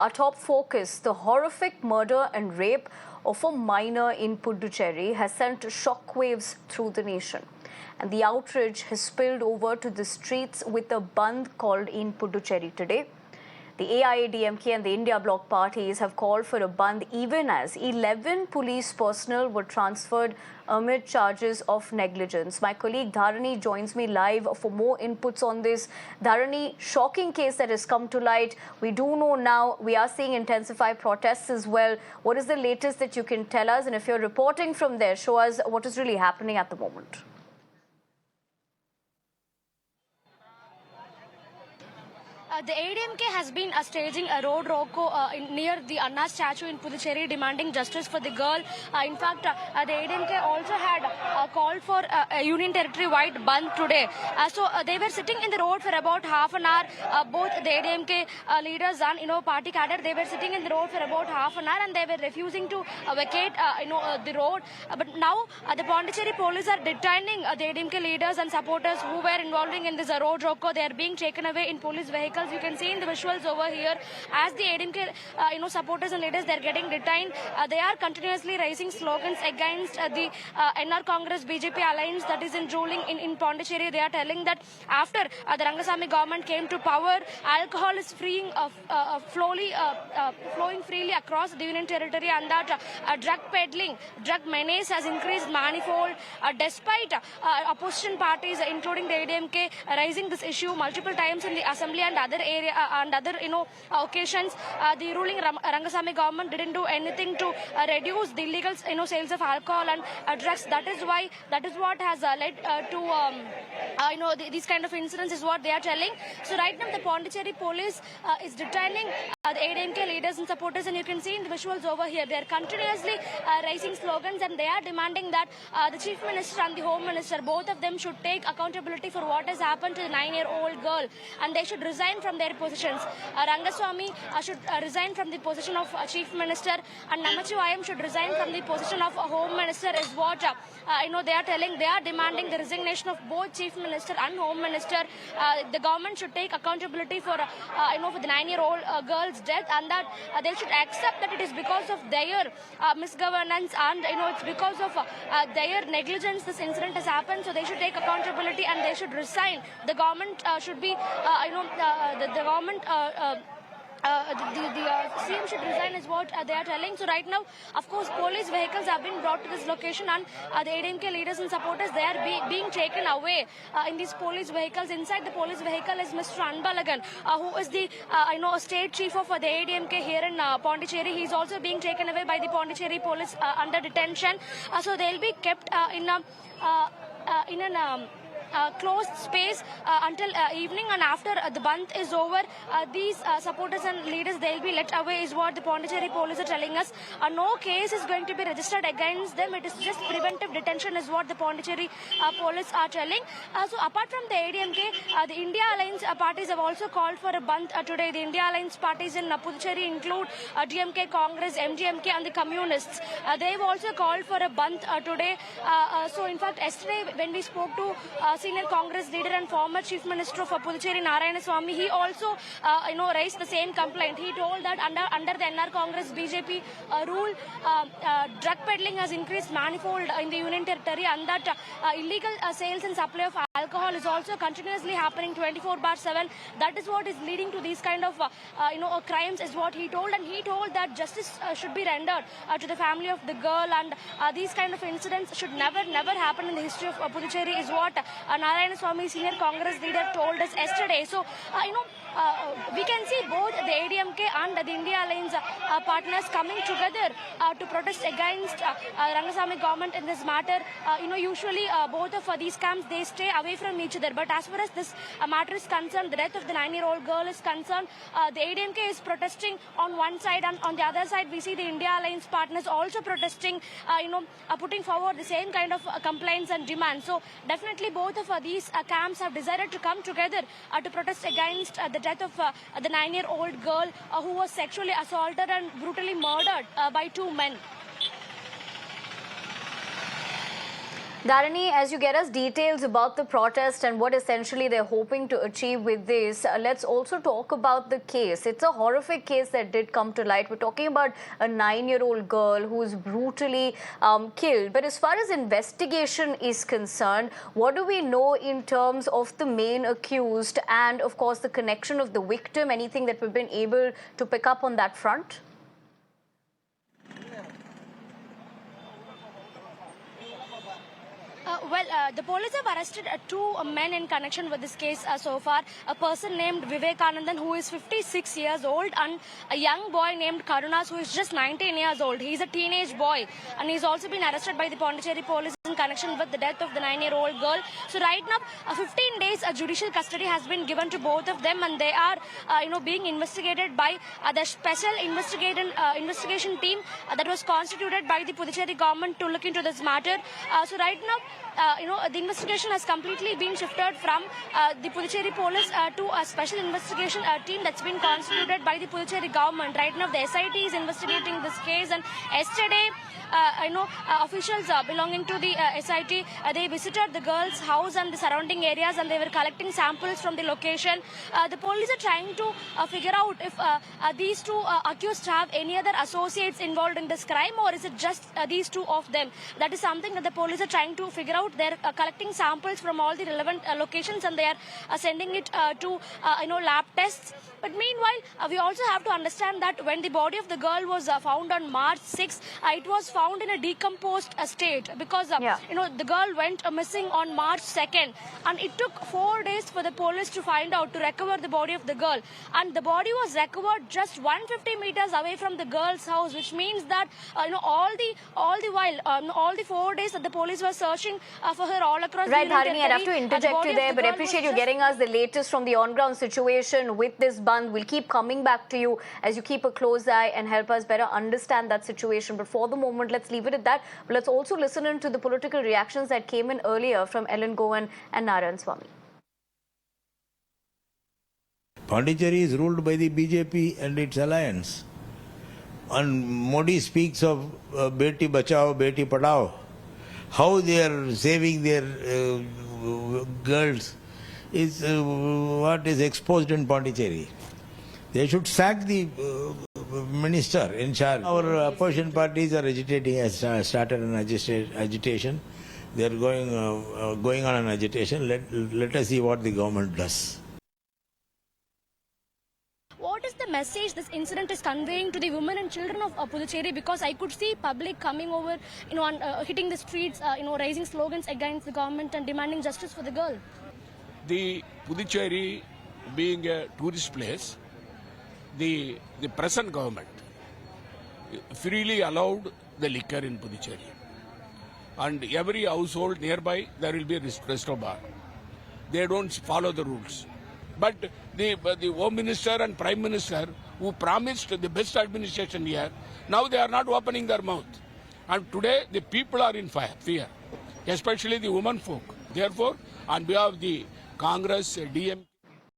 Our top focus, the horrific murder and rape of a minor in Puducherry has sent shockwaves through the nation. And the outrage has spilled over to the streets with a Bandh called in Puducherry today. The AIADMK and the India Bloc parties have called for a Bandh even as 11 police personnel were transferred amid charges of negligence. My colleague Dharani joins me live for more inputs on this. Dharani, shocking case that has come to light. We do know now we are seeing intensified protests as well. What is the latest that you can tell us? And if you're reporting from there, show us what is really happening at the moment. The AIADMK has been staging a road roko near the Anna statue in Puducherry, demanding justice for the girl. In fact, the AIADMK also had called for a union territory-wide Bandh today. So they were sitting in the road for about half an hour. Both the AIADMK leaders and party cadre, they were sitting in the road for about half an hour, and they were refusing to vacate the road. But now the Puducherry police are detaining the AIADMK leaders and supporters who were involving in this road roko. They are being taken away in police vehicles. You can see in the visuals over here, as the AIADMK supporters and leaders, they are getting detained. They are continuously raising slogans against the NR Congress BJP alliance that is in ruling in Puducherry. They are telling that after the Rangasamy government came to power, alcohol is flowing freely across the union territory, and that drug peddling, drug menace has increased manifold, despite opposition parties, including the AIADMK, raising this issue multiple times in the assembly and other area and other occasions. The ruling Rangasamy government didn't do anything to reduce the illegal sales of alcohol and drugs. That is what has led to these kind of incidents is what they are telling. So right now the Puducherry police is detaining the AIADMK leaders and supporters, and you can see in the visuals over here, they are continuously raising slogans, and they are demanding that the Chief Minister and the Home Minister, both of them, should take accountability for what has happened to the 9-year-old girl, and they should resign from their positions. Rangaswamy should resign from the position of Chief Minister, and Namachivayam should resign from the position of Home Minister, is what they are telling. They are demanding the resignation of both Chief Minister and Home Minister. The government should take accountability for for the 9-year-old girl's death, and that they should accept that it is because of their misgovernance and it's because of their negligence this incident has happened. So they should take accountability and they should resign. The government should be the government. The CM should resign is what they are telling. So right now, of course, police vehicles have been brought to this location, and the AIADMK leaders and supporters, they are being taken away in these police vehicles. Inside the police vehicle is Mr. Anbalagan, who is the state chief of the AIADMK here in Puducherry. He is also being taken away by the Puducherry police under detention. So they'll be kept in an closed space until evening, and after the Bandh is over, these supporters and leaders, they'll be let away, is what the Puducherry police are telling us. No case is going to be registered against them. It is just preventive detention, is what the Puducherry police are telling. So apart from the AIADMK, the India Alliance parties have also called for a Bandh today. The India Alliance parties in Puducherry include DMK, Congress, MDMK and the Communists. They've also called for a Bandh today. So in fact, yesterday when we spoke to senior Congress leader and former Chief Minister of Puducherry, Narayanaswamy, he also raised the same complaint. He told that under the NR Congress BJP rule, drug peddling has increased manifold in the union territory, and that illegal sales and supply of alcohol is also continuously happening 24/7. That is what is leading to these kind of crimes, is what he told. And he told that justice should be rendered to the family of the girl, and these kind of incidents should never happen in the history of Puducherry, is what Narayanaswamy, senior Congress leader, told us yesterday. So we can see both the AIADMK and the India Alliance partners coming together to protest against Rangasamy government in this matter. Usually both of these camps, they stay away from each other. But as far as this matter is concerned, the death of the 9-year-old girl is concerned, the AIADMK is protesting on one side, and on the other side we see the India Alliance partners also protesting, putting forward the same kind of complaints and demands. So definitely both of these camps have decided to come together to protest against the death of the 9-year-old girl who was sexually assaulted and brutally murdered by two men. Dharani, as you get us details about the protest and what essentially they're hoping to achieve with this, let's also talk about the case. It's a horrific case that did come to light. We're talking about a 9-year-old girl who was brutally killed. But as far as investigation is concerned, what do we know in terms of the main accused and, of course, the connection of the victim? Anything that we've been able to pick up on that front? The police have arrested two men in connection with this case so far. A person named Vivekanandan, who is 56 years old, and a young boy named Karunas, who is just 19 years old. He's a teenage boy, and he's also been arrested by the Puducherry police in connection with the death of the 9-year-old girl. So right now, 15 days judicial custody has been given to both of them, and they are, being investigated by the special investigation team that was constituted by the Puducherry government to look into this matter. So right now, the investigation has completely been shifted from the Puducherry police to a special investigation team that's been constituted by the Puducherry government. Right now, the SIT is investigating this case, and yesterday, officials belonging to the SIT, they visited the girl's house and the surrounding areas, and they were collecting samples from the location. The police are trying to figure out if these two accused have any other associates involved in this crime, or is it just these two of them. That is something that the police are trying to figure out. They're collecting samples from all the relevant locations, and they are sending it to lab tests. But meanwhile, we also have to understand that when the body of the girl was found on March 6th, it was found in a decomposed state because, the girl went missing on March 2nd. And it took 4 days for the police to find out, to recover the body of the girl. And the body was recovered just 150 meters away from the girl's house, which means that, all the 4 days that the police were searching for her all across the Union Territory. I'd have to interject you there, but I appreciate you getting us the latest from the on-ground situation with this Bandh. We'll keep coming back to you as you keep a close eye and help us better understand that situation. But for the moment, let's leave it at that. But let's also listen in to the political reactions that came in earlier from Ellen Goan and Narayan Swamy. Puducherry is ruled by the BJP and its alliance. And Modi speaks of Beti Bachao, Beti Padhao. How they are saving their girls is what is exposed in Puducherry. They should sack the minister in charge. Our opposition parties are agitating, has started an agitation. They are going on an agitation. Let us see what the government does. What is the message this incident is conveying to the women and children of Puducherry? Because I could see public coming over, and hitting the streets, raising slogans against the government and demanding justice for the girl. The Puducherry being a tourist place, the present government freely allowed the liquor in Puducherry. And every household nearby, there will be a resto bar. They don't follow the rules. But the Home Minister and Prime Minister, who promised the best administration here, now they are not opening their mouth. And today, the people are in fear, especially the women folk. Therefore, on behalf of the Congress, DM...